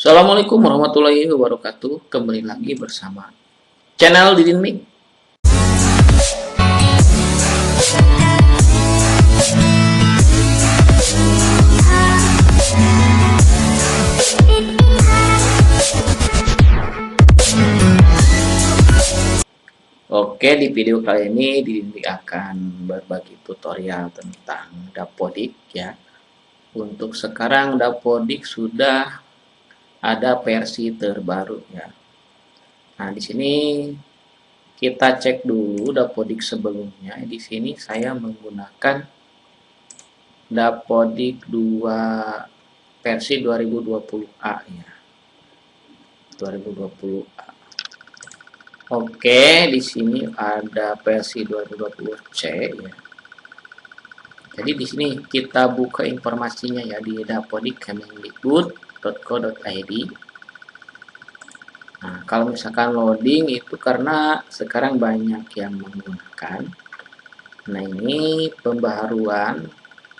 Assalamualaikum warahmatullahi wabarakatuh. Kembali lagi bersama channel Didin Mik. Oke, di video kali ini Didin Mik akan berbagi tutorial tentang Dapodik ya. Untuk sekarang Dapodik sudah ada versi terbaru ya. Nah, di sini kita cek dulu Dapodik sebelumnya. Di sini saya menggunakan Dapodik 2 versi 2020A ya. 2020A. Oke, di sini ada versi 2020C ya. Jadi di sini kita buka informasinya ya di dapodik.kemendikbud.co.id. Nah, kalau misalkan loading itu karena sekarang banyak yang menggunakan. Nah, ini pembaharuan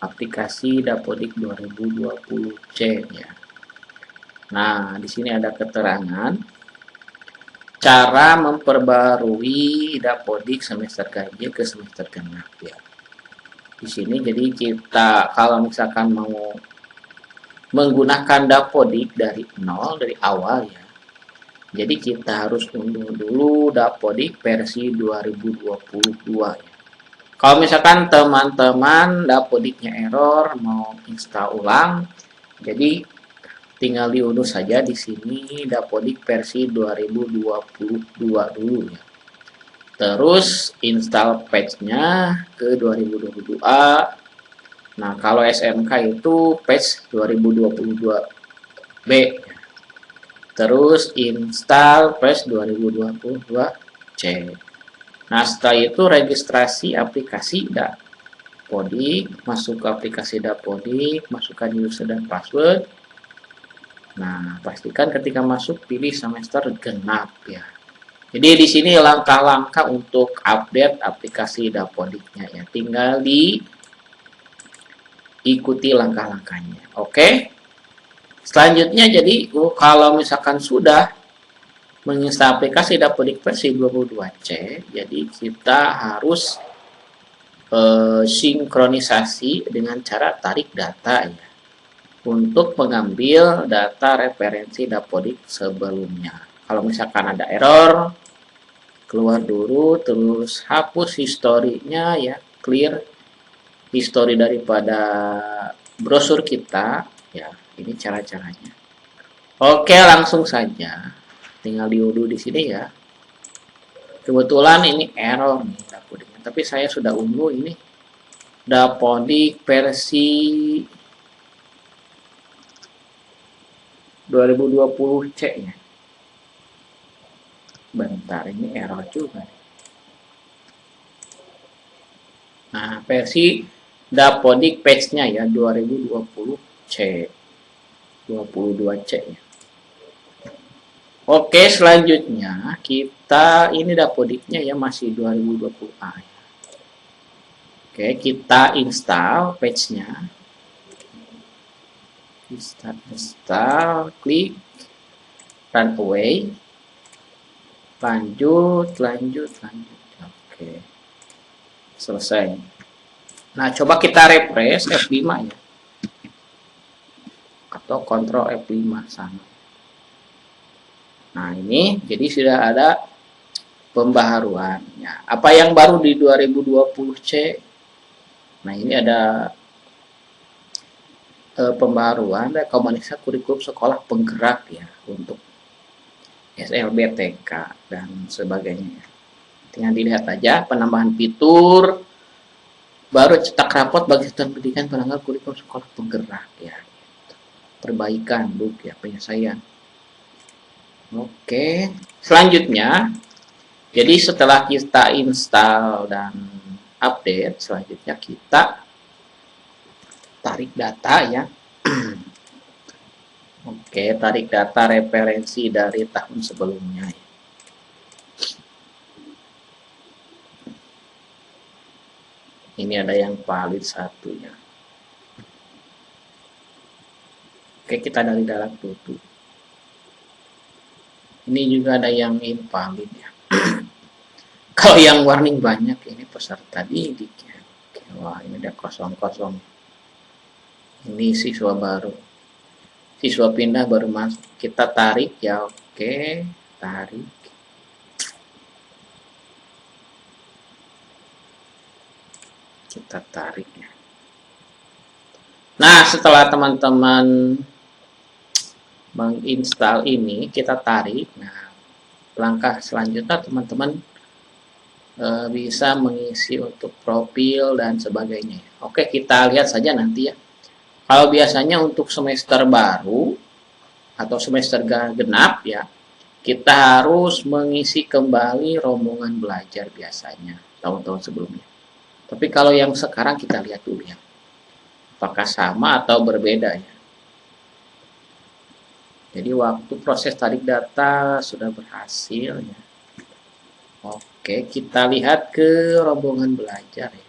aplikasi Dapodik 2020C ya. Nah, di sini ada keterangan cara memperbarui Dapodik semester ganjil ke semester genap ya. Di sini jadi kita kalau misalkan mau menggunakan Dapodik dari nol dari awal ya. Jadi kita harus unduh dulu Dapodik versi 2022 ya. Kalau misalkan teman-teman Dapodiknya error mau install ulang, jadi tinggal diunduh saja di sini Dapodik versi 2022 dulu ya. Terus install patch-nya ke 2022A. Nah, kalau SMK itu patch 2022B. Terus install patch 2022C. Nah, setelah itu registrasi aplikasi Dapodik, masuk ke aplikasi Dapodik, masukkan user dan password. Nah, pastikan ketika masuk pilih semester genap ya. Jadi di sini langkah-langkah untuk update aplikasi Dapodiknya ya. Tinggal diikuti langkah-langkahnya. Oke. Selanjutnya jadi kalau misalkan sudah menginstal aplikasi Dapodik versi 22C, jadi kita harus sinkronisasi dengan cara tarik data ya. Untuk mengambil data referensi Dapodik sebelumnya. Kalau misalkan ada error, keluar dulu, terus hapus historinya ya, clear history daripada brosur kita ya. Ini cara-caranya. Oke, langsung saja. Tinggal diunduh di sini ya. Kebetulan ini error nih Dapodiknya, tapi saya sudah unduh ini Dapodik versi 2020C ya. Bentar, ini error juga. Nah, versi Dapodik patch-nya ya 2020C. 22C ya. Oke, selanjutnya kita ini Dapodiknya ya masih 2020A ya. Oke, kita install patch-nya. Install, klik run away, lanjut. Oke, selesai. Nah, coba kita refresh F5 ya, atau Ctrl F5 sama. Nah, ini jadi sudah ada pembaharuannya. Apa yang baru di 2020C? Nah, ini ada pembaharuan rekomendasi kurikulum sekolah penggerak ya untuk SLBTK dan sebagainya. Tinggal dilihat aja penambahan fitur, baru cetak rapot bagi satuan pendidikan penanggal kurikulum sekolah penggerak ya. Perbaikan book ya, penyelesaian. Oke, selanjutnya jadi setelah kita install dan update, selanjutnya kita tarik data ya. Oke, tarik data referensi dari tahun sebelumnya. Ini ada yang valid satunya. Oke, kita dari dalam tutup. Ini juga ada yang invalid ya. Kalau yang warning banyak ini peserta didik ya. Oke, wah ini ada kosong-kosong. Ini siswa baru. Siswa pindah baru masuk. Kita tarik ya, oke. Tarik. Kita tarik ya. Nah, setelah teman-teman menginstal ini, kita tarik. Nah, langkah selanjutnya teman-teman bisa mengisi untuk profil dan sebagainya. Oke, kita lihat saja nanti ya. Kalau biasanya untuk semester baru atau semester genap ya, kita harus mengisi kembali rombongan belajar biasanya tahun-tahun sebelumnya. Tapi kalau yang sekarang kita lihat dulu ya, apakah sama atau berbeda ya. Jadi waktu proses tarik data sudah berhasil ya. Oke, kita lihat ke rombongan belajar ya.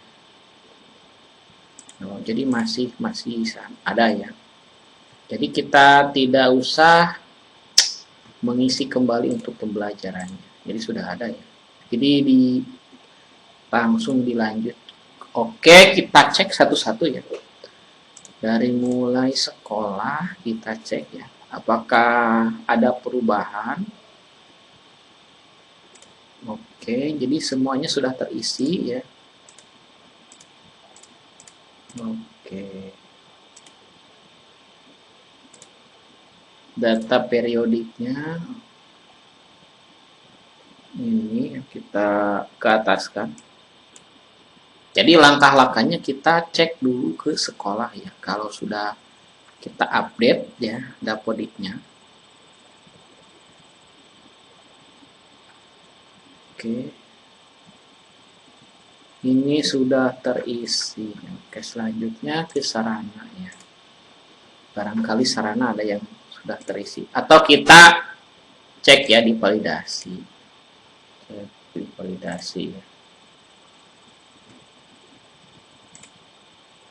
Oh, jadi masih ada ya. Jadi kita tidak usah mengisi kembali untuk pembelajarannya. Jadi sudah ada ya. Jadi langsung dilanjut. Oke, kita cek satu-satu ya. Dari mulai sekolah kita cek ya. Apakah ada perubahan? Oke, jadi semuanya sudah terisi ya. Oke. Data periodiknya ini kita ke atas kan. Jadi langkah-langkahnya kita cek dulu ke sekolah ya. Kalau sudah kita update ya dapodiknya. Oke. Ini sudah terisi. Oke, selanjutnya ke sarana ya. Barangkali sarana ada yang sudah terisi. Atau kita cek ya di validasi. Cek di validasi ya.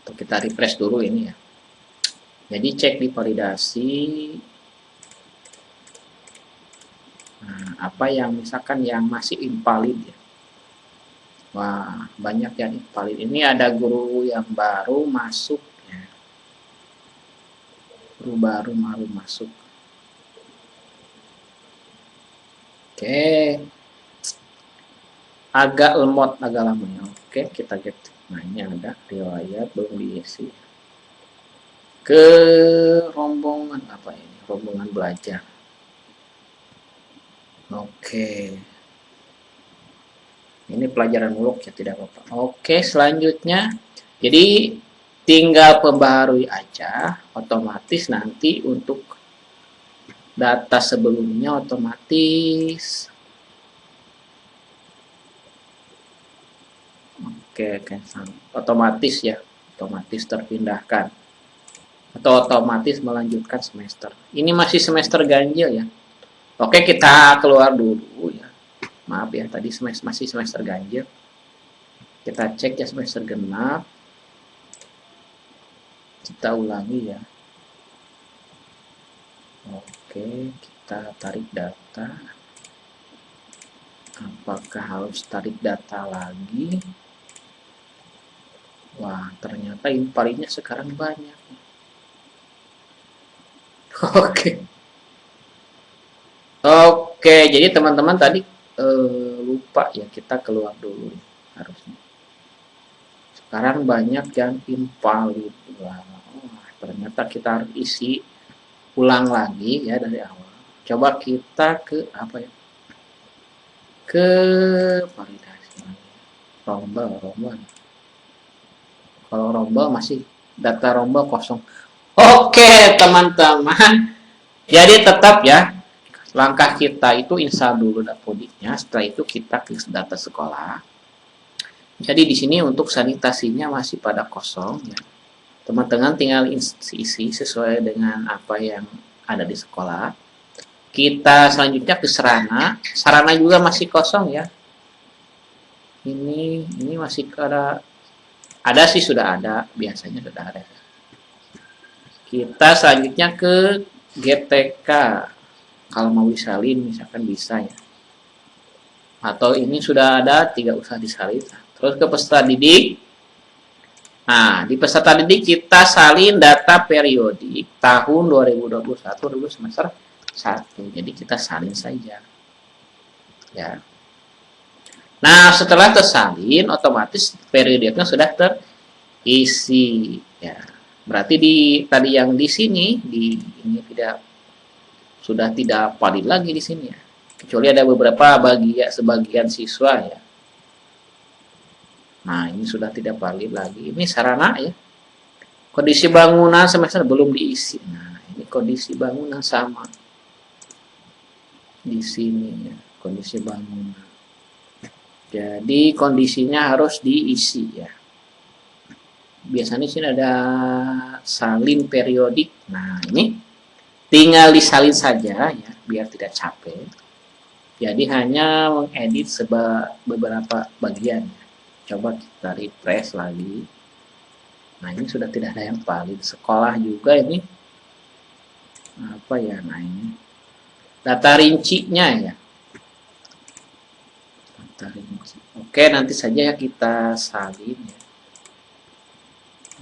Atau kita refresh dulu ini ya. Jadi cek di validasi. Nah, apa yang misalkan yang masih invalid ya. Wah, banyak yang invalid. Ini ada guru yang baru masuk ya. Guru baru masuk. Oke. Agak lemot, agak lama ya. Oke, kita get. Nah, ini ada riwayat belum diisi. Ke rombongan apa ini? Rombongan belajar. Oke. Ini pelajaran muluk ya, tidak apa-apa. Oke, selanjutnya. Jadi tinggal pembaharui aja, otomatis nanti untuk data sebelumnya otomatis. Oke, otomatis ya, otomatis terpindahkan. Atau otomatis melanjutkan semester. Ini masih semester ganjil ya. Oke, kita keluar dulu ya. Maaf ya, tadi masih semester ganjil. Kita cek ya semester genap. Kita ulangi ya. Oke, kita tarik data. Apakah harus tarik data lagi? Wah, ternyata invalidnya sekarang banyak. Oke. Oke, jadi teman-teman tadi lupa ya, kita keluar dulu harusnya. Sekarang banyak yang invalid. Wah, ternyata kita harus isi ulang lagi ya dari awal. Coba kita ke apa ya? Ke validasi. Rombel. Kalau rombel masih data rombel kosong. Oke, teman-teman. Jadi tetap ya, langkah kita itu install dulu dapodiknya. Setelah itu kita klik data sekolah. Jadi di sini untuk sanitasinya masih pada kosong ya. Teman-teman tinggal isi sesuai dengan apa yang ada di sekolah. Kita selanjutnya ke sarana. Sarana juga masih kosong ya. Ini masih ada sih, sudah ada, biasanya sudah ada. Kita selanjutnya ke GTK. kalau mau disalin misalkan bisa ya. Atau ini sudah ada, tidak usah disalin. Terus ke peserta didik. Nah, di peserta didik kita salin data periodik tahun 2021 dulu semester 1. Jadi kita salin saja. Ya. Nah, setelah tersalin otomatis periodiknya sudah terisi ya. Berarti di tadi yang di sini di ini tidak sudah tidak valid lagi di sini ya. Kecuali ada beberapa sebagian siswa ya. Nah, ini sudah tidak valid lagi. Ini sarana ya. Kondisi bangunan semester belum diisi. Nah, ini kondisi bangunan sama. Di sini ya, kondisi bangunan. Jadi kondisinya harus diisi ya. Biasanya sini ada salin periodik. Nah, ini tinggal disalin saja ya, biar tidak capek. Jadi hanya mengedit beberapa bagian. Coba kita refresh lagi. Nah, ini sudah tidak ada yang valid. Sekolah juga ini apa ya? Nah, ini data rincinya ya. Data rinci. Oke, nanti saja kita salin ya.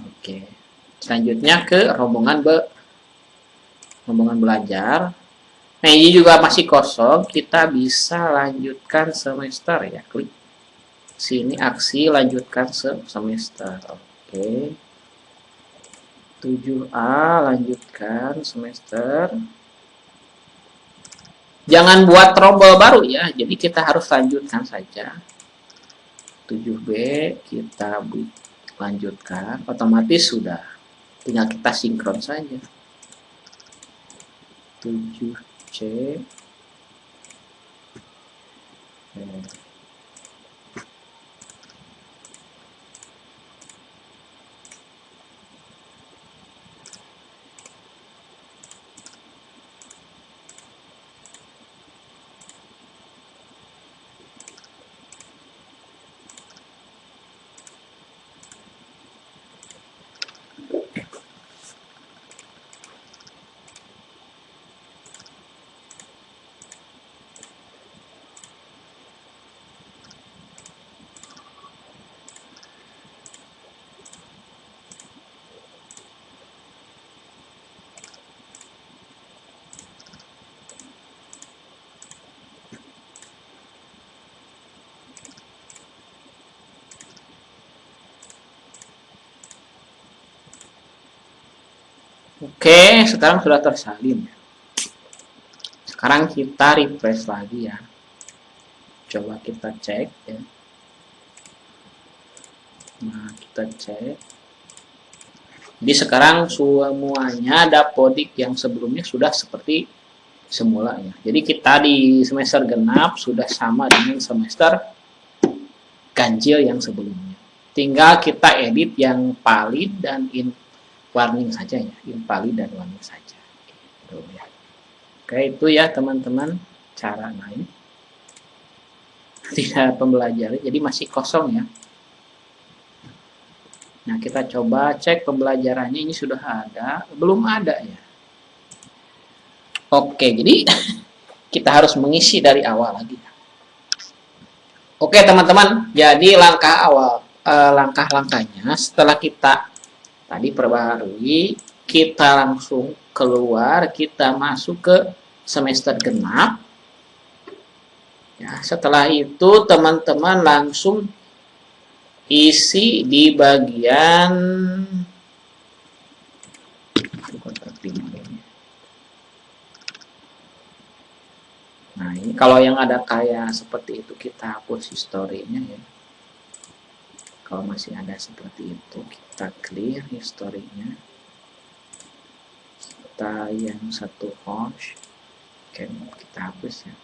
Oke. Selanjutnya ke rombongan belajar. Nah, ini juga masih kosong. Kita bisa lanjutkan semester ya. Klik sini aksi lanjutkan semester. Oke. 7A lanjutkan semester. Jangan buat trouble baru ya. Jadi kita harus lanjutkan saja. 7B kita lanjutkan. Otomatis sudah. Tinggal kita sinkron saja. 7C. Oke, sekarang sudah tersalin. Sekarang kita refresh lagi ya. Coba kita cek ya. Nah, kita cek. Jadi sekarang semuanya dapodik yang sebelumnya sudah seperti semula ya. Jadi kita di semester genap sudah sama dengan semester ganjil yang sebelumnya. Tinggal kita edit yang valid dan warning saja ya, invalid dan warning saja. Gitu ya. Oke, itu ya teman-teman cara main. Tidak pembelajaran, jadi masih kosong ya. Nah, kita coba cek pembelajarannya ini sudah ada, belum ada ya. Oke, jadi kita harus mengisi dari awal lagi. Oke teman-teman, jadi langkah-langkahnya setelah kita tadi perbaharui, kita langsung keluar, kita masuk ke semester genap. Ya, setelah itu teman-teman langsung isi di bagian nah ini kalau yang ada kayak seperti itu kita hapus historinya ya. Kalau masih ada seperti itu kita clear historinya. Kita yang satu host kita hapus ya.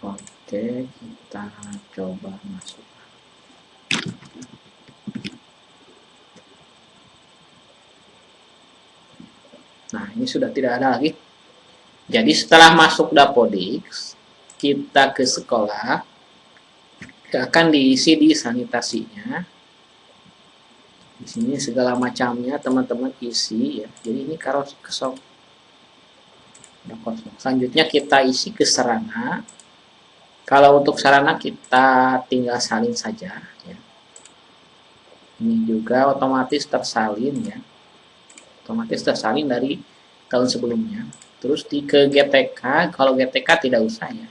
Oke, kita coba masuk. Nah, ini sudah tidak ada lagi. Jadi setelah masuk Dapodik, kita ke sekolah, akan diisi di sanitasinya. Di sini segala macamnya teman-teman isi ya. Jadi ini kalau kesok. Udah kosong. Selanjutnya kita isi ke sarana. Kalau untuk sarana kita tinggal salin saja ya. Ini juga otomatis tersalin ya. Otomatis tersalin dari tahun sebelumnya. Terus ke GTK, kalau GTK tidak usah ya.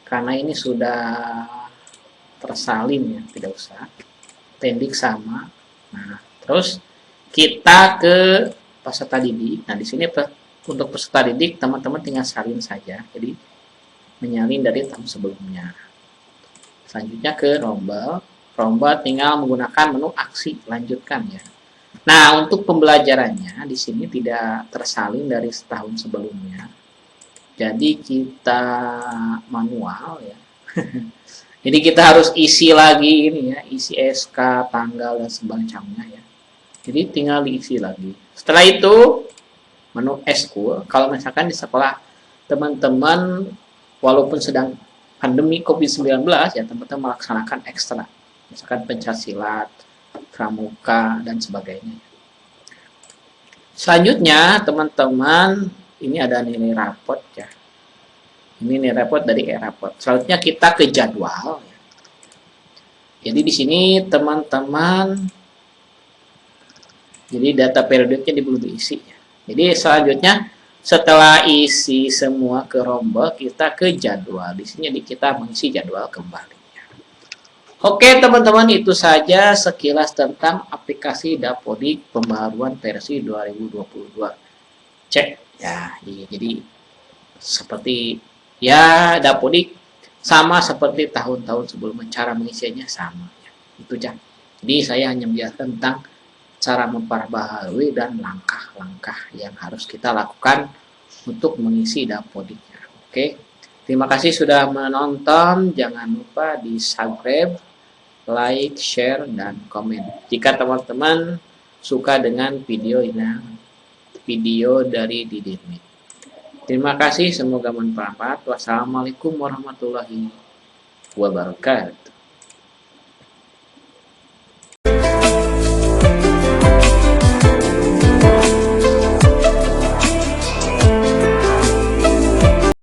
Karena ini sudah tersalin ya, tidak usah. Tendik sama. Nah, terus kita ke peserta didik. Nah, di sini untuk peserta didik teman-teman tinggal salin saja. Jadi menyalin dari tahun sebelumnya. Selanjutnya ke rombel. Rombel tinggal menggunakan menu aksi lanjutkan ya. Nah, untuk pembelajarannya di sini tidak tersalin dari setahun sebelumnya. Jadi kita manual ya. Jadi kita harus isi lagi ini ya, isi SK, tanggal dan semacamnya ya. Jadi tinggal diisi lagi. Setelah itu menu eskul, kalau misalkan di sekolah teman-teman walaupun sedang pandemi COVID-19 ya, teman-teman melaksanakan ekstra. Misalkan pencaksilat, pramuka dan sebagainya. Selanjutnya teman-teman ini ada nilai rapot ya. Ini nilai rapot dari e-rapot. Selanjutnya kita ke jadwal. Jadi di sini teman-teman, jadi data periodiknya belum diisi. Jadi selanjutnya setelah isi semua ke rombel, kita ke jadwal. Di sini kita mengisi jadwal kembali. Oke teman-teman, itu saja sekilas tentang aplikasi Dapodik pembaharuan versi 2022. Cek ya, jadi seperti ya Dapodik sama seperti tahun-tahun sebelumnya, cara mengisinya sama ya. Itu aja. Jadi saya hanya menjelaskan tentang cara memperbaharui dan langkah-langkah yang harus kita lakukan untuk mengisi Dapodiknya. Oke. Terima kasih sudah menonton. Jangan lupa di subscribe, like, share, dan komen. Jika teman-teman suka dengan video dari Didit. Terima kasih, semoga bermanfaat. Wassalamualaikum warahmatullahi wabarakatuh.